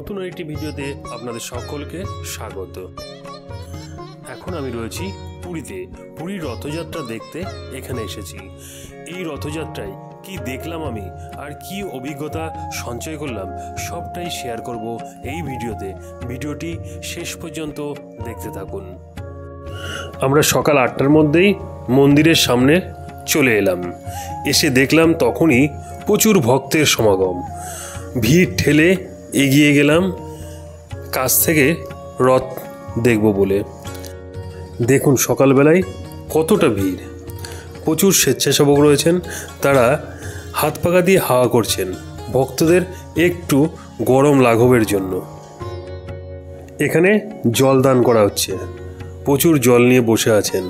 নতুন একটি ভিডিওতে আপনাদের সকলকে স্বাগত। এখন আমি রয়েছি পুরীতে। পুরীর রথযাত্রা দেখতে এখানে এসেছি। এই রথযাত্রায় কি দেখলাম আমি আর কি অভিজ্ঞতা সঞ্চয় করলাম সবটাই শেয়ার করব এই ভিডিওতে। ভিডিওটি শেষ পর্যন্ত দেখতে থাকুন। আমরা সকাল 8টার মধ্যেই মন্দিরের সামনে চলে এলাম। এসে দেখলাম তখনই প্রচুর ভক্তের সমাগম। ভিড় ঠেলে এগিয়ে গেলাম কাছ থেকে রথ দেখব বলে। দেখুন সকালবেলায় কতটা ভিড়। প্রচুর স্বেচ্ছাসেবক রয়েছেন, তারা হাত পাখা দিয়ে হাওয়া করছেন ভক্তদের একটু গরম লাঘবের জন্য। এখানে জল দান করা হচ্ছে, প্রচুর জল নিয়ে বসে আছেন।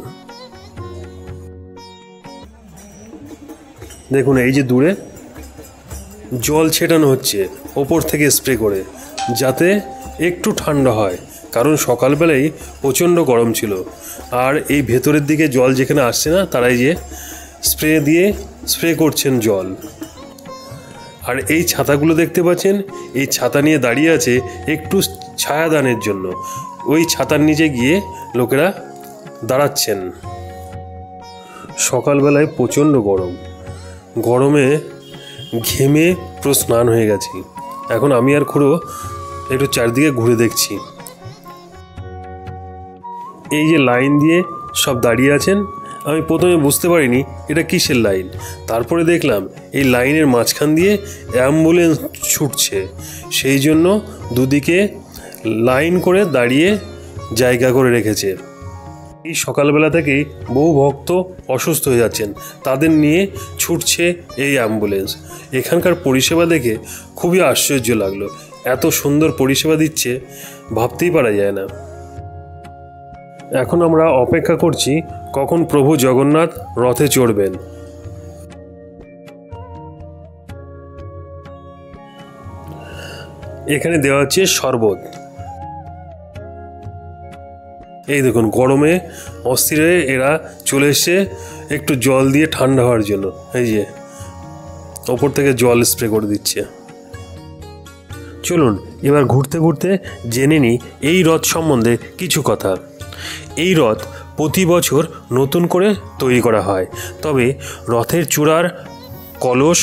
দেখুন এই যে দূরে জল ছেটানো হচ্ছে ওপর থেকে স্প্রে করে, যাতে একটু ঠান্ডা হয়, কারণ সকালবেলায় প্রচণ্ড গরম ছিল। আর এই ভেতরের দিকে জল যেখানে আসছে না, তারাই যে স্প্রে দিয়ে স্প্রে করছেন জল। আর এই ছাতাগুলো দেখতে পাচ্ছেন, এই ছাতা নিয়ে দাঁড়িয়ে আছে একটু ছায়াদানের জন্য। ওই ছাতার নিচে গিয়ে লোকেরা দাঁড়াচ্ছেন। সকালবেলায় প্রচণ্ড গরম, গরমে ঘেমে পুরো স্নান হয়ে গেছি। এখন আমি আর খুড়ো একটু চারদিকে ঘুরে দেখছি। এই যে লাইন দিয়ে সব দাঁড়িয়ে আছেন, আমি প্রথমে বুঝতে পারিনি এটা কিসের লাইন। তারপরে দেখলাম এই লাইনের মাঝখান দিয়ে অ্যাম্বুলেন্স ছুটছে, সেই জন্য দুদিকে লাইন করে দাঁড়িয়ে জায়গা করে রেখেছে। এই সকালবেলা থেকেই বহু ভক্ত অসুস্থ হয়ে যাচ্ছেন, তাদের নিয়ে ছুটছে এই অ্যাম্বুলেন্স। এখানকার পরিষেবা দেখে খুবই আশ্চর্য লাগলো। এত সুন্দর পরিষেবা দিচ্ছে ভাবতেই পারা যায় না। এখন আমরা অপেক্ষা করছি কখন প্রভু জগন্নাথ রথে চড়বেন। এখানে দেওয়া হচ্ছে শরবত। এই দেখুন গরমে অস্থির হয়ে এরা চলে এসছে একটু জল দিয়ে ঠান্ডা হওয়ার জন্য। এই যে ওপর থেকে জল স্প্রে করে দিচ্ছে। চলুন এবার ঘুরতে ঘুরতে জেনে নিই এই রথ সম্বন্ধে কিছু কথা। এই রথ প্রতি বছর নতুন করে তৈরি করা হয়, তবে রথের চূড়ার কলস,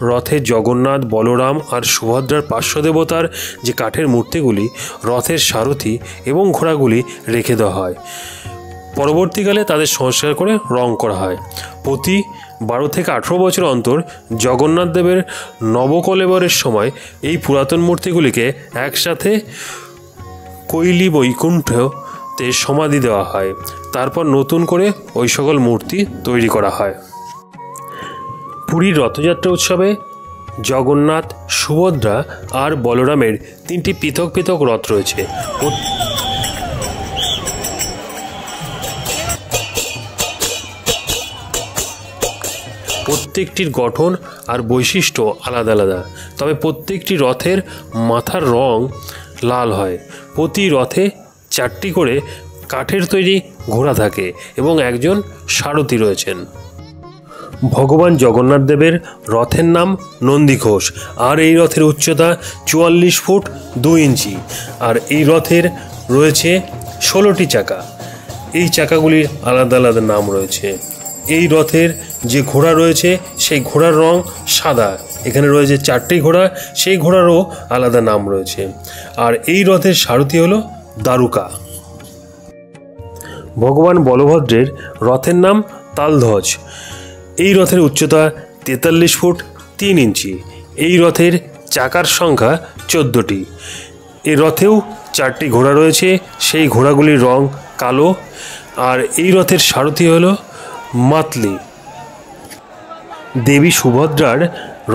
রথের জগন্নাথ, বলরাম আর সুভদ্রার পার্শ্বদেবতার যে কাঠের মূর্তিগুলি, রথের সারথি এবং ঘোড়াগুলি রেখে দেওয়া হয়। পরবর্তীকালে তাদের সংস্কার করে রং করা হয়। প্রতি 12 থেকে 18 বছর অন্তর জগন্নাথ দেবের নবকলেবরের সময় এই পুরাতন মূর্তিগুলিকে একসাথে কৈলি বৈকুণ্ঠতে সমাধি দেওয়া হয়। তারপর নতুন করে ওই সকল মূর্তি তৈরি করা হয়। পুরীর রথযাত্রা উৎসবে জগন্নাথ, সুভদ্রা আর বলরামের 3টি পৃথক পৃথক রথ রয়েছে। প্রত্যেকটির গঠন আর বৈশিষ্ট্য আলাদা আলাদা, তবে প্রত্যেকটি রথের মাথার রং লাল হয়। প্রতি রথে 4টি করে কাঠের তৈরি ঘোড়া থাকে এবং একজন সারথি রয়েছেন। ভগবান জগন্নাথ দেবের রথের নাম নন্দীঘোষ, আর এই রথের উচ্চতা 44 ফুট 2 ইঞ্চি। আর এই রথের রয়েছে 16টি চাকা। এই চাকাগুলির আলাদা আলাদা নাম রয়েছে। এই রথের যে ঘোড়া রয়েছে সেই ঘোড়ার রং সাদা। এখানে রয়েছে 4টি ঘোড়া, সেই ঘোড়ারও আলাদা নাম রয়েছে। আর এই রথের সারথি হলো দারুকা। ভগবান বলভদ্রের রথের নাম তালধ্বজ। এই রথের উচ্চতা 43 ফুট 3 ইঞ্চি। এই রথের চাকার সংখ্যা 14টি। এই রথেও 4টি ঘোড়া রয়েছে, সেই ঘোড়াগুলির রং কালো। আর এই রথের সারথি হলো মাতলি। দেবী সুভদ্রার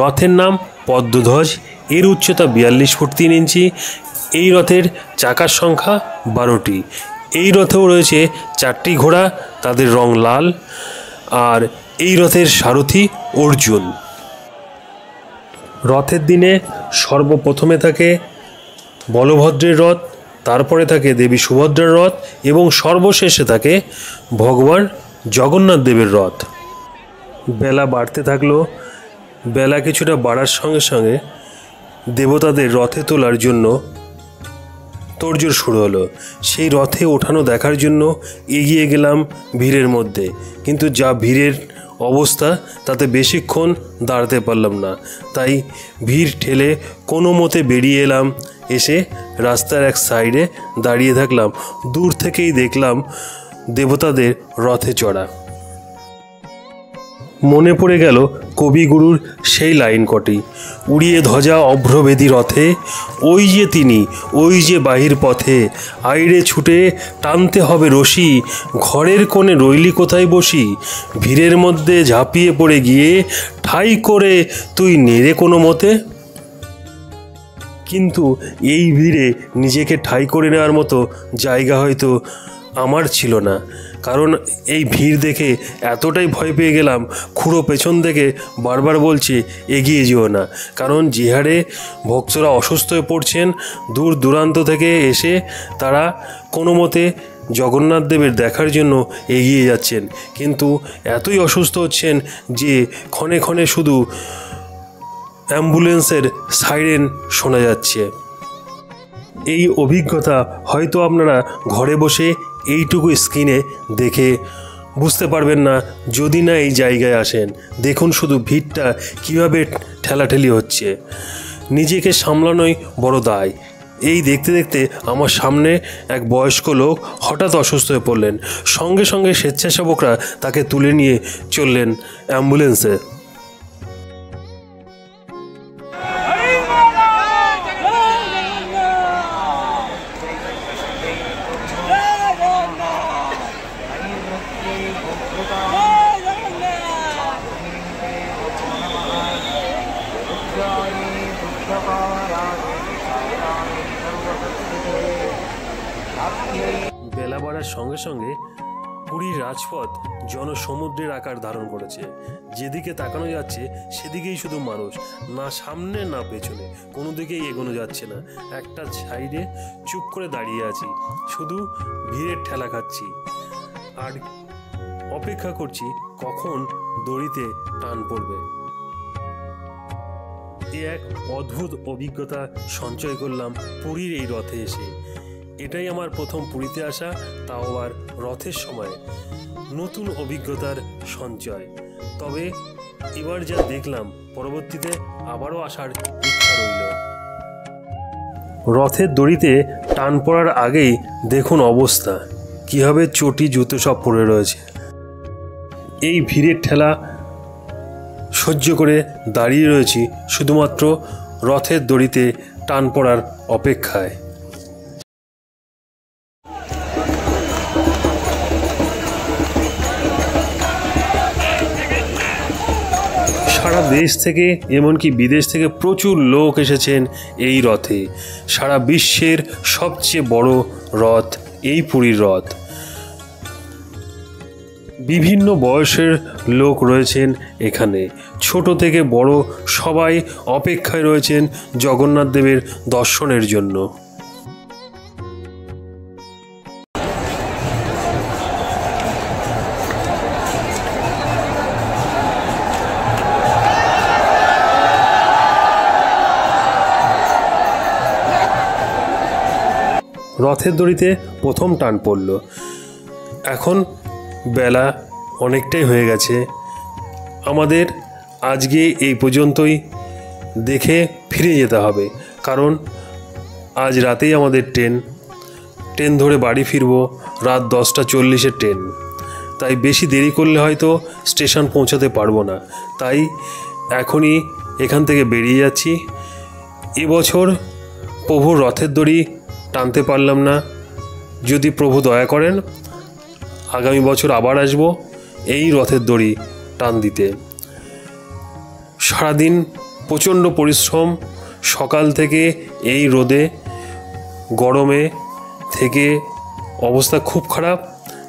রথের নাম পদ্মধ্বজ। এর উচ্চতা 42 ফুট 3 ইঞ্চি। এই রথের চাকার সংখ্যা 12টি। এই রথেও রয়েছে 4টি ঘোড়া, তাদের রং লাল। আর এই রথের সারথি অর্জুন। রথের দিনে সর্বপ্রথমে থাকে বলভদ্রের রথ, তারপরে থাকে দেবী সুভদ্রার রথ এবং সর্বশেষে থাকে ভগবান জগন্নাথ দেবের রথ। বেলা বাড়তে থাকলো। বেলা কিছুটা বাড়ার সঙ্গে সঙ্গে দেবতাদের রথে তোলার জন্য তোড়জোড় শুরু হলো। সেই রথে ওঠানো দেখার জন্য এগিয়ে গেলাম ভিড়ের মধ্যে, কিন্তু যা ভিড়ের অবস্থা তাতে বেশিক্ষণ দাঁড়াতে পারলাম না। তাই ভিড় ঠেলে কোনো মতে বেরিয়ে এলাম। এসে রাস্তার এক সাইডে দাঁড়িয়ে থাকলাম। দূর থেকেই দেখলাম দেবতাদের রথে চড়া। মনে পড়ে গেল কবিগুরুর সেই লাইন কটি, উড়িয়ে ধ্বজা অভ্রবেদী রথে, ওই যে তিনি, ওই যে বাহির পথে, আইরে ছুটে টানতে হবে রশি, ঘরের কোণে রইলি কোথায় বসি, ভিড়ের মধ্যে ঝাঁপিয়ে পড়ে গিয়ে ঠাই করে তুই নেড়ে কোনো মতে। কিন্তু এই ভিড়ে নিজেকে ঠাই করে নেওয়ার মতো জায়গা হয়তো আমার ছিল না, কারণ এই ভিড় দেখে এতটাই ভয় পেয়ে গেলাম, খুঁড়ো পেছন থেকে বারবার বলছে এগিয়ে যেও না। কারণ যে হারে ভক্তরা অসুস্থ হয়ে পড়ছেন, দূর দূরান্ত থেকে এসে তারা কোনো মতে জগন্নাথ দেবের দেখার জন্য এগিয়ে যাচ্ছেন, কিন্তু এতই অসুস্থ হচ্ছেন যে ক্ষণে ক্ষণে শুধু অ্যাম্বুলেন্সের সাইরেন শোনা যাচ্ছে। এই অভিজ্ঞতা হয়তো আপনারা ঘরে বসে এইটুকু স্ক্রিনে দেখে বুঝতে পারবেন না যদি না এই জায়গায় আসেন। দেখুন শুধু ভিড়টা কীভাবে ঠেলাঠেলি হচ্ছে, নিজেকে সামলানোই বড় দায়। এই দেখতে দেখতে আমার সামনে এক বয়স্ক লোক হঠাৎ অসুস্থ হয়ে পড়লেন। সঙ্গে সঙ্গে স্বেচ্ছাসেবকরা তাকে তুলে নিয়ে চললেন অ্যাম্বুলেন্সে। বেলা বাড়ার সঙ্গে সঙ্গে পুরীর রাজপথ জনসমুদ্রের আকার ধারণ করেছে। যেদিকে তাকানো যাচ্ছে সেদিকেই শুধু মানুষ, না সামনে না পেছনে, কোনো দিকেই এগোনো যাচ্ছে না। একটা সাইডে চুপ করে দাঁড়িয়ে আছি, শুধু ভিড়ের ঠেলা খাচ্ছি আর অপেক্ষা করছি কখন দড়িতে টান পড়বে। এ এক অদ্ভুত অভিজ্ঞতা সঞ্চয় করলাম পুরীর এই রথে এসে। এটাই আমার প্রথম পুরীতে আসা, তাও আবার রথের সময়। নতুন অভিজ্ঞতার সঞ্চয়। তবে এবার যা দেখলাম, পরবর্তীতে আবারও আসার ইচ্ছা রইল। রথের দড়িতে টান পড়ার আগেই দেখুন অবস্থা, কীভাবে চটি জুতো সব পড়ে রয়েছে। এই ভিড়ের ঠেলা সহ্য করে দাঁড়িয়ে রয়েছি শুধুমাত্র রথের দড়িতে টান পড়ার অপেক্ষায়। সারা দেশ থেকে এমনকি বিদেশ থেকে প্রচুর লোক এসেছেন এই রথে। সারা বিশ্বের সবচেয়ে বড় রথ এই পুরীর রথ। বিভিন্ন বয়সের লোক রয়েছেন এখানে, ছোট থেকে বড় সবাই অপেক্ষায় রয়েছেন জগন্নাথ দেবের দর্শনের জন্য। রথের দড়িতে প্রথম টান পড়ল। এখন বেলা অনেকটাই হয়ে গেছে, আমাদের আজকে এই পর্যন্তই দেখে ফিরে যেতে হবে, কারণ আজ রাতেই আমাদের ট্রেন ধরে বাড়ি ফিরব রাত 10:40 ট্রেন। তাই বেশি দেরি করলে হয়তো স্টেশন পৌঁছাতে পারবো না, তাই এখনই এখান থেকে বেরিয়ে যাচ্ছি। এবছর প্রভুর রথের দড়ি টানতে পারলাম না, যদি প্রভু দয়া করেন আগামী বছর আবার আসব এই রথের দড়ি টান দিতে। সারাদিন প্রচণ্ড পরিশ্রম, সকাল থেকে এই রোদে গরমে থেকে অবস্থা খুব খারাপ।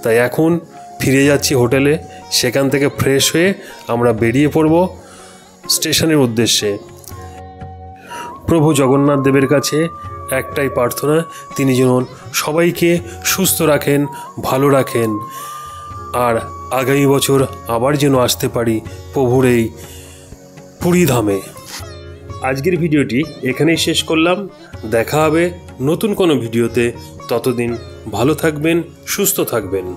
তাই এখন ফিরে যাচ্ছি হোটেলে, সেখান থেকে ফ্রেশ হয়ে আমরা বেরিয়ে পড়ব স্টেশনের উদ্দেশ্যে। প্রভু জগন্নাথ দেবের কাছে একটাই প্রার্থনা, তিনি যেন সবাইকে সুস্থ রাখেন, ভালো রাখেন, আর আগামী বছর আবার যেন আসতে পারি প্রভুর এই পুরী ধামে। আজকের ভিডিওটি এখানেই শেষ করলাম। দেখা হবে নতুন কোনো ভিডিওতে। ততদিন ভালো থাকবেন, সুস্থ থাকবেন।